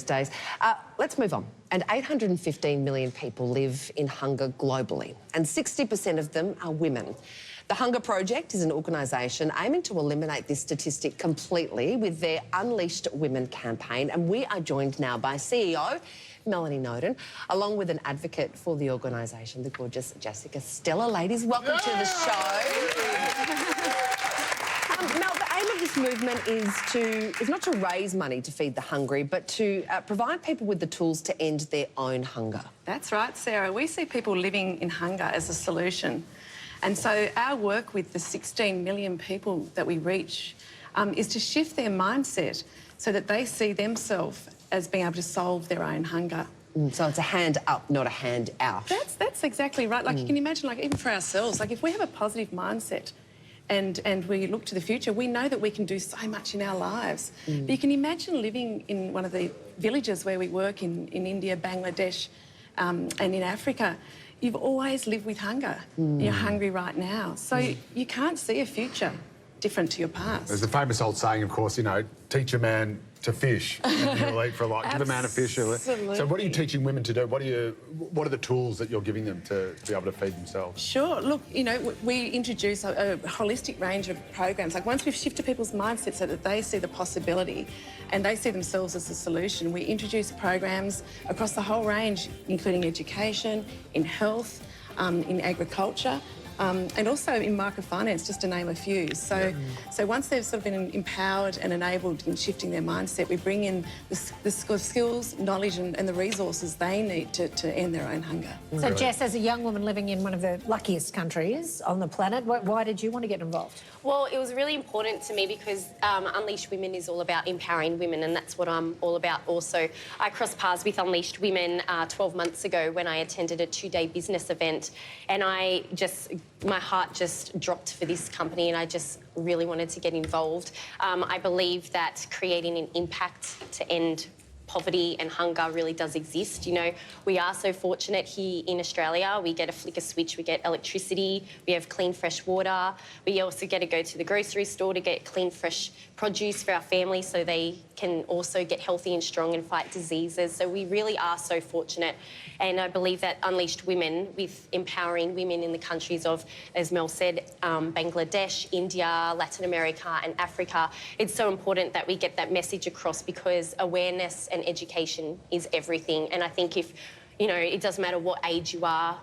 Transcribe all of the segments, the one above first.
Days. Let's move on. And 815 million people live in hunger globally, and 60% of them are women. The Hunger Project is an organisation aiming to eliminate this statistic completely with their Unleashed Women campaign, and we are joined now by CEO Melanie Noden, along with an advocate for the organisation, the gorgeous Jessica Stella. Ladies, welcome to the show. Mel, the aim of this movement is not to raise money to feed the hungry, but to provide people with the tools to end their own hunger. That's right, Sarah. We see people living in hunger as a solution. And so our work with the 16 million people that we reach is to shift their mindset so that they see themselves as being able to solve their own hunger. So it's a hand up, not a hand out. That's exactly right. Like you can imagine, like even for ourselves, like if we have a positive mindset and we look to the future, we know that we can do so much in our lives. But you can imagine living in one of the villages where we work in India, Bangladesh, and in Africa. You've always lived with hunger. You're hungry right now. So you can't see a future different to your past. There's a famous old saying, of course, you know, teach a man to fish and he'll eat for a lot. Give a man a fish, he'll eat. So what are you teaching women to do? What are the tools that you're giving them to be able to feed themselves? Sure. Look, you know, we introduce a holistic range of programs. Like once we've shifted people's mindsets so that they see the possibility and they see themselves as a solution, we introduce programs across the whole range, including education, in health, in agriculture, and also in microfinance, just to name a few. So once they've sort of been empowered and enabled in shifting their mindset, we bring in the skills, knowledge and the resources they need to end their own hunger. So Jess, as a young woman living in one of the luckiest countries on the planet, why did you want to get involved? Well, it was really important to me because Unleashed Women is all about empowering women, and that's what I'm all about also. I crossed paths with Unleashed Women 12 months ago when I attended a 2-day business event, and my heart just dropped for this company, and I just really wanted to get involved. I believe that creating an impact to end poverty and hunger really does exist. You know, we are so fortunate here in Australia. We get a flick of switch, we get electricity, we have clean, fresh water. We also get to go to the grocery store to get clean, fresh produce for our family so they can also get healthy and strong and fight diseases. So we really are so fortunate. And I believe that Unleashed Women, with empowering women in the countries of, as Mel said, Bangladesh, India, Latin America and Africa, it's so important that we get that message across because awareness and education is everything. And I think if, you know, it doesn't matter what age you are,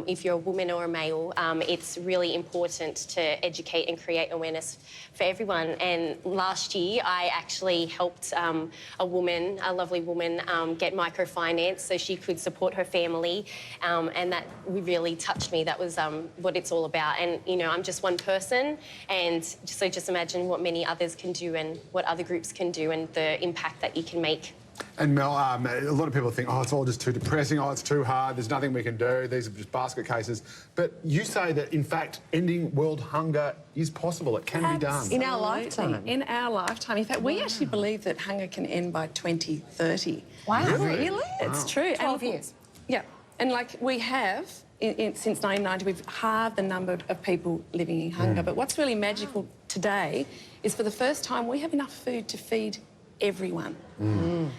if you're a woman or a male, it's really important to educate and create awareness for everyone. And last year, I actually helped a lovely woman, get microfinance so she could support her family, and that really touched me. That was what it's all about. And, you know, I'm just one person, and so just imagine what many others can do and what other groups can do and the impact that you can make. And Mel, a lot of people think, oh, it's all just too depressing, oh, it's too hard, there's nothing we can do, these are just basket cases. But you say that, in fact, ending world hunger is possible, it can be done. In our lifetime. In our lifetime. In fact, we actually believe that hunger can end by 2030. Wow, really? It's true. 12 years. Yeah. And, like, we have, since 1990, we've halved the number of people living in hunger. But what's really magical today is, for the first time, we have enough food to feed everyone.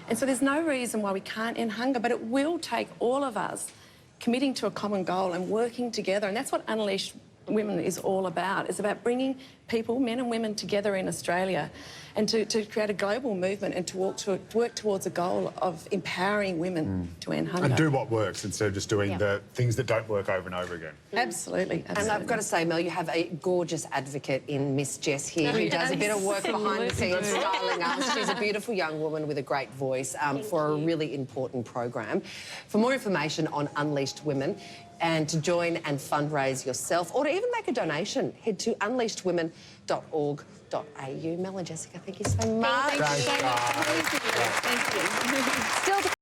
And so there's no reason why we can't end hunger, but it will take all of us committing to a common goal and working together. And that's what Unleashed Women is all about. It's about bringing people, men and women, together in Australia and to create a global movement and to work towards a goal of empowering women to end hunger. And do what works instead of just doing the things that don't work over and over again. Absolutely. And I've got to say, Mel, you have a gorgeous advocate in Miss Jess here who does a bit of work behind the scenes styling us. She's a beautiful young woman with a great voice for a really important program. For more information on Unleashed Women and to join and fundraise yourself or to even make a donation, head to unleashedwomen.org.au. Mel and Jessica, thank you so much. Thank you so much. Thank you. Thank you. Still